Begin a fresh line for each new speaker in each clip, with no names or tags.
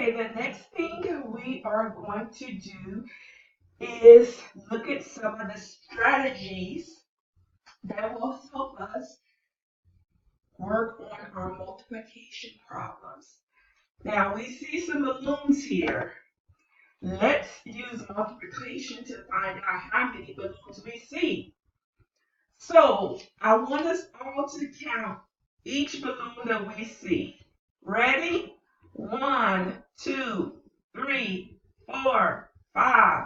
Okay, the next thing we are going to do is look at some of the strategies that will help us work on our multiplication problems. Now we see some balloons here. Let's use multiplication to find out how many balloons we see. So I want us all to count each balloon that we see. Ready? 1, 2, 3, 4, 5,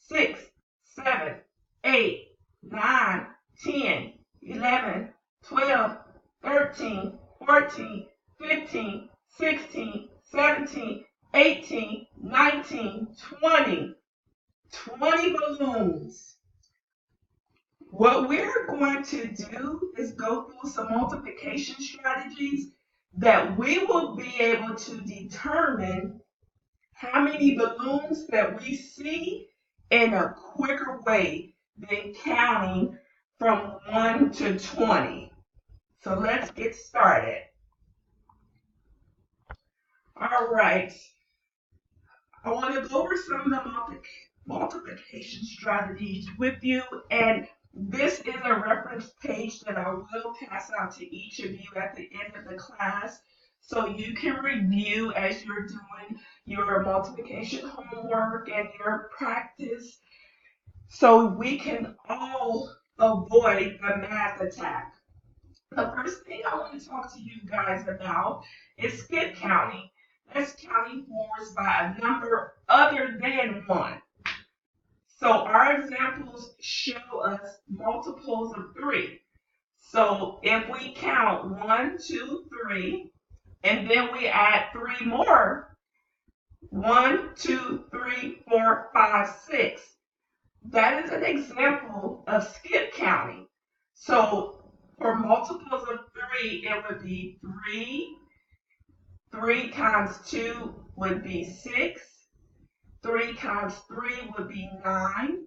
6, 7, 8, 9, 10, 11, 12, 13, 14, 15, 16, 17, 18, 19, 20. 20 balloons. What we're going to do is go through some multiplication strategies that we will be able to determine how many balloons that we see in a quicker way than counting from 1 to 20. So let's get started. All right. I want to go over some of the multiplication strategies with you, and this is a reference page that I will pass out to each of you at the end of the class so you can review as you're doing your multiplication homework and your practice so we can all avoid the math attack. The first thing I want to talk to you guys about is skip counting. That's counting forwards by a number other than 1. So our examples show us multiples of 3. So if we count 1, 2, 3, and then we add 3 more, 1, 2, 3, 4, 5, 6. That is an example of skip counting. So for multiples of 3, it would be 3. 3 times 2 would be 6. 3 times 3 would be 9.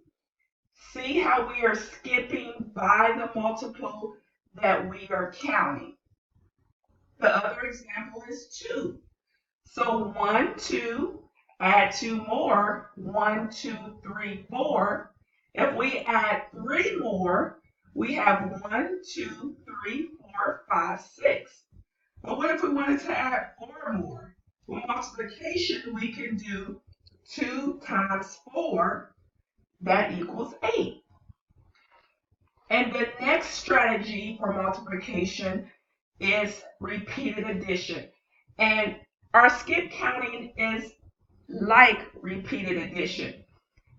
See how we are skipping by the multiple that we are counting. The other example is 2. So 1, 2, add 2 more, 1, 2, 3, 4. If we add 3 more, we have 1, 2, 3, 4, 5, 6. But what if we wanted to add 4 more? For multiplication, we can do 2 times 4, that equals 8. And the next strategy for multiplication is repeated addition. And our skip counting is like repeated addition.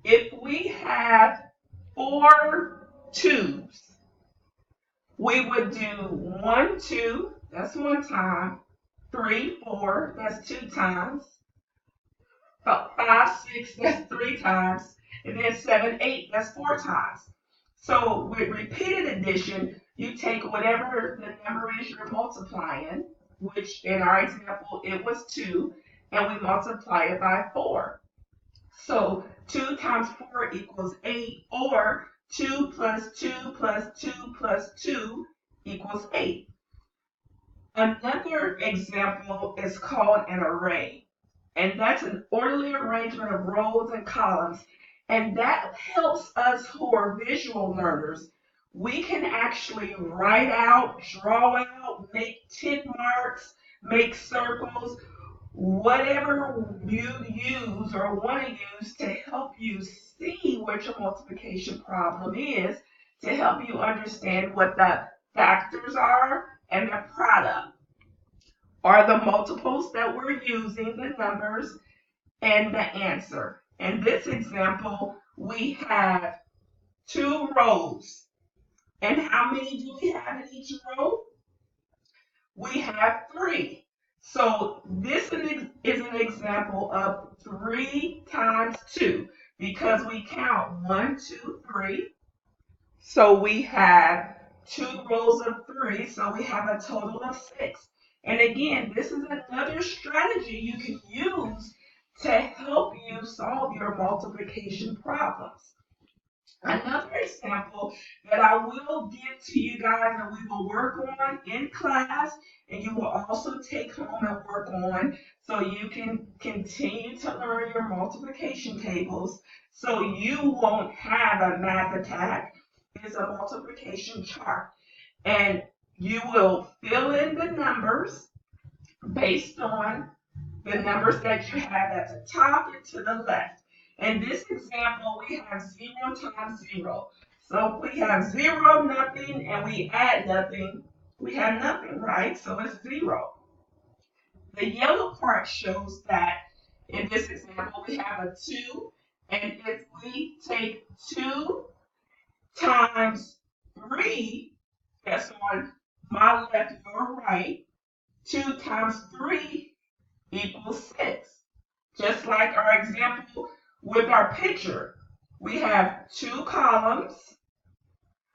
If we have 4 2s, we would do 1, 2, that's 1 time, 3, 4, that's 2 times, 5, 6, that's 3 times, and then 7, 8, that's 4 times. So with repeated addition, you take whatever the number is you're multiplying, which in our example, it was 2, and we multiply it by 4. So 2 times 4 equals 8, or 2 plus 2 plus 2 plus 2 equals 8. Another example is called an array, and that's an orderly arrangement of rows and columns, and that helps us who are visual learners. We can actually write out, draw out, make tick marks, make circles, whatever you use or want to use to help you see what your multiplication problem is, to help you understand what the factors are and the product. Are the multiples that we're using, the numbers, and the answer. In this example, we have 2 rows. And how many do we have in each row? We have 3. So this is an example of 3 times 2 because we count 1, 2, 3. So we have 2 rows of 3, so we have a total of 6. And again, this is another strategy you can use to help you solve your multiplication problems. Another example that I will give to you guys and we will work on in class, and you will also take home and work on so you can continue to learn your multiplication tables so you won't have a math attack, is a multiplication chart. And you will fill in the numbers based on the numbers that you have at the top and to the left. In this example, we have 0 times 0. So if we have 0, nothing, and we add nothing, we have nothing, right? So it's 0. The yellow part shows that in this example, we have a 2, and if we take 2 times 3, that's on my left, your right, 2 times 3 equals 6. Just like our example with our picture, we have 2 columns.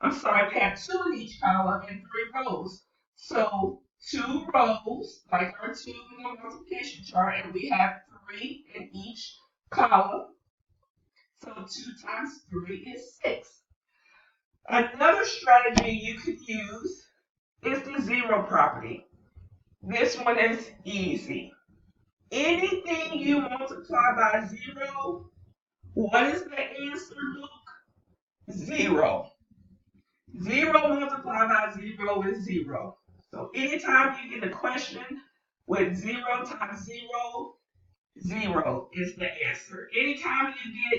We have 2 in each column and 3 rows. So 2 rows, like our 2 in the multiplication chart, and we have 3 in each column. So 2 times 3 is 6. Another strategy you could use is the zero property. This one is easy. Anything you multiply by 0, what is the answer, Luke? 0. 0 multiplied by 0 is 0. So anytime you get a question with 0 times 0, 0 is the answer. Anytime you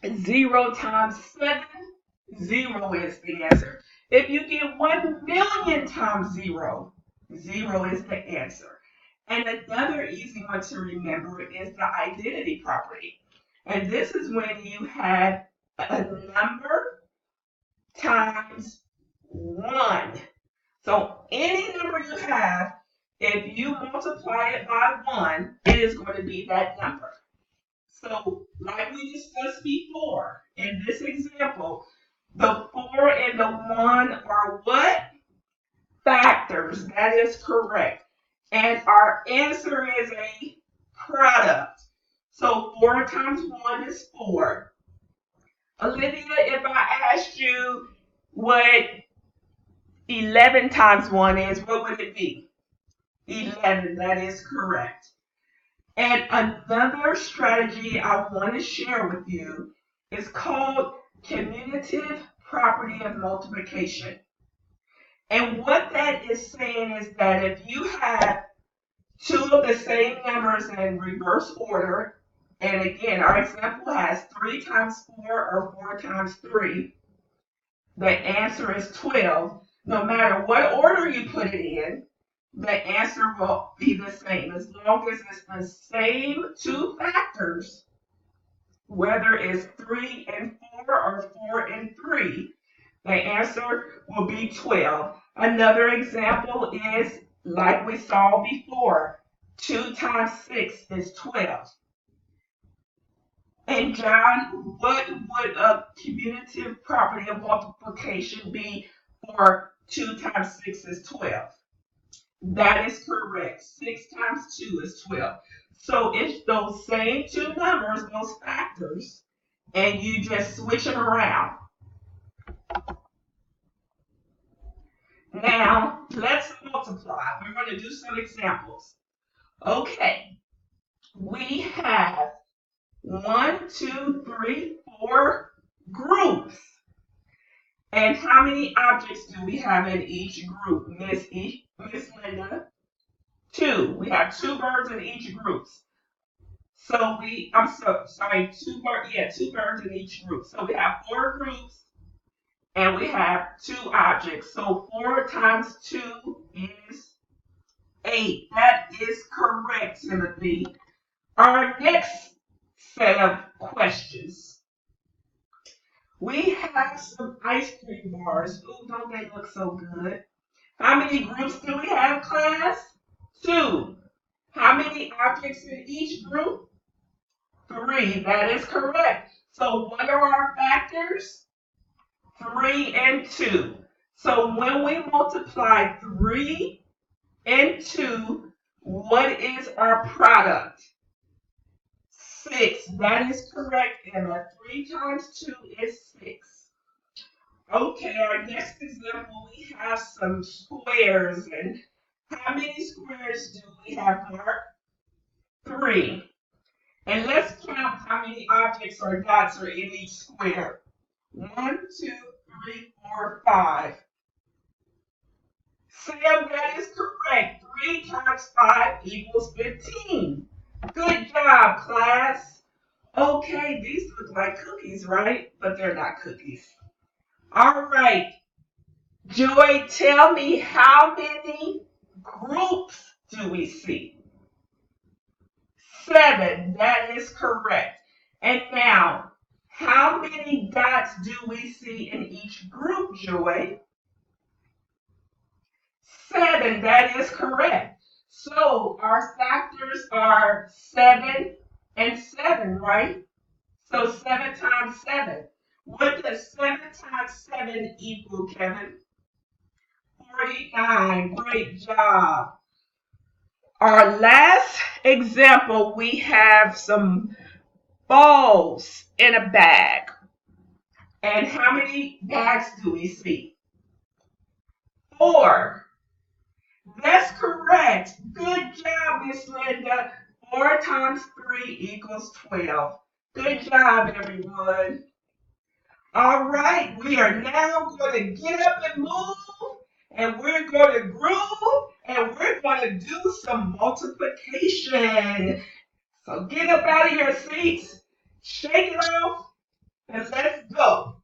get 0 times 7, 0 is the answer. If you get 1,000,000 times 0, 0 is the answer. And another easy one to remember is the identity property. And this is when you have a number times 1. So any number you have, if you multiply it by 1, it is going to be that number. So like we discussed before, in this example, the 4 and the 1 are what? Factors. That is correct. And our answer is a product. So 4 times 1 is 4. Olivia, if I asked you what 11 times 1 is, what would it be? 11. That is correct. And another strategy I want to share with you is called commutative property of multiplication. And what that is saying is that if you have 2 of the same numbers in reverse order, and again, our example has 3 times 4 or 4 times 3, the answer is 12. No matter what order you put it in, the answer will be the same. As long as it's the same 2 factors, whether it's 3 and 4 or 4 and 3, the answer will be 12. Another example is, like we saw before, 2 times 6 is 12. And John, what would a commutative property of multiplication be for 2 times 6 is 12? That is correct. 6 times 2 is 12. So it's those same 2 numbers, those factors, and you just switch them around. Now, let's multiply. We're going to do some examples. Okay, we have 1, 2, 3, 4 groups. And how many objects do we have in each group, Miss Linda? 2. We have 2 birds in each group. So 2 birds in each group. So we have 4 groups and we have 2 objects. So 4 times 2 is 8. That is correct, Timothy. Our next set of questions. We have some ice cream bars. Ooh, don't they look so good? How many groups do we have, class? 2. How many objects in each group? 3. That is correct. So what are our factors? 3 and 2. So when we multiply 3 and 2, what is our product? 6. That is correct, Emma. 3 times 2 is 6. Okay, our next example, we have some squares. And how many squares do we have, Mark? 3. And let's count how many objects or dots are in each square. 1, 2, 3, 4, 5. Sam, that is correct. 3 times 5 equals 15. Good job, class. Okay, these look like cookies, right? But they're not cookies. All right. Joy, tell me, how many groups do we see? 7. That is correct. And now, how many dots do we see in each group, Joy? 7. That is correct. So our factors are 7 and 7, right? So 7 times 7. What does 7 times 7 equal, Kevin? 49. Great job. Our last example, we have some balls in a bag. And how many bags do we see? 4. That's correct. Good job, Miss Linda. 4 times 3 equals 12. Good job, everyone. All right, we are now going to get up and move, and we're going to groove, and we're going to do some multiplication. So get up out of your seats, shake it off, and let's go.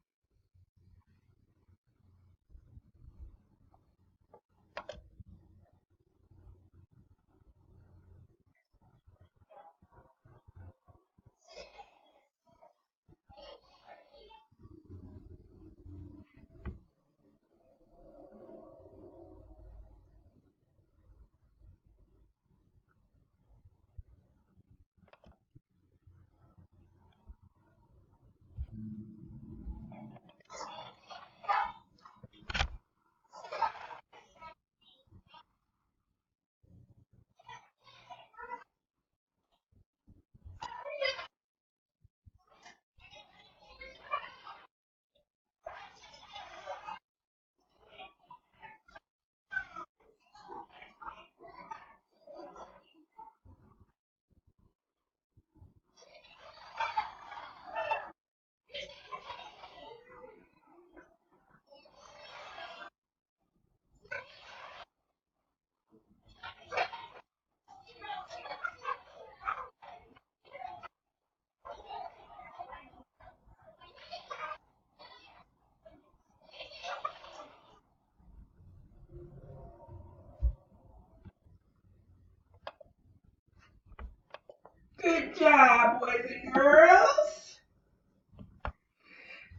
Good job, boys and girls.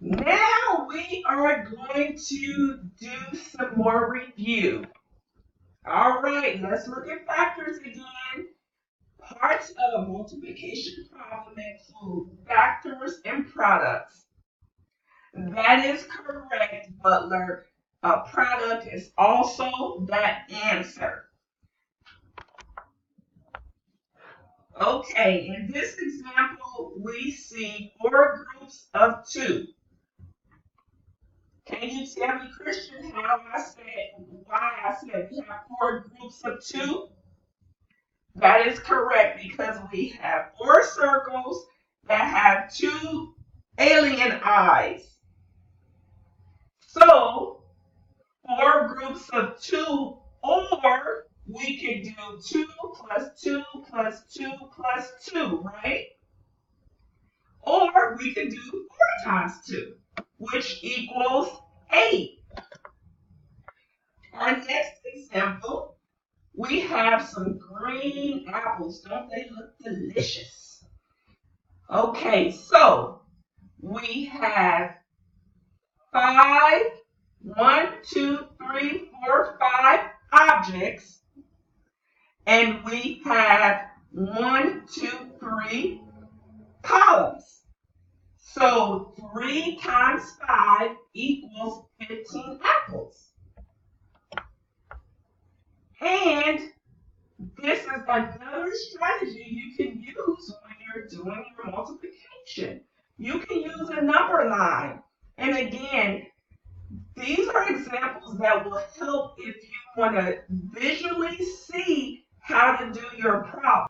Now we are going to do some more review. All right, let's look at factors again. Parts of a multiplication problem include factors and products. That is correct, Butler. A product is also that answer. Okay, in this example, we see 4 groups of 2. Can you tell me, Christian, why I said we have 4 groups of 2? That is correct, because we have 4 circles that have 2 alien eyes. So, 4 groups of 2, or we can do 2 plus 2 plus 2 plus 2, right? Or we can do 4 times 2, which equals 8. Our next example, we have some green apples. Don't they look delicious? Okay, so we have 5, 1, 2, 3, 4, 5 objects, and we have 1, 2, 3 columns. So 3 times 5 equals 15 apples. And this is another strategy you can use when you're doing your multiplication. You can use a number line. And again, these are examples that will help if you want to visually see how to do your problem.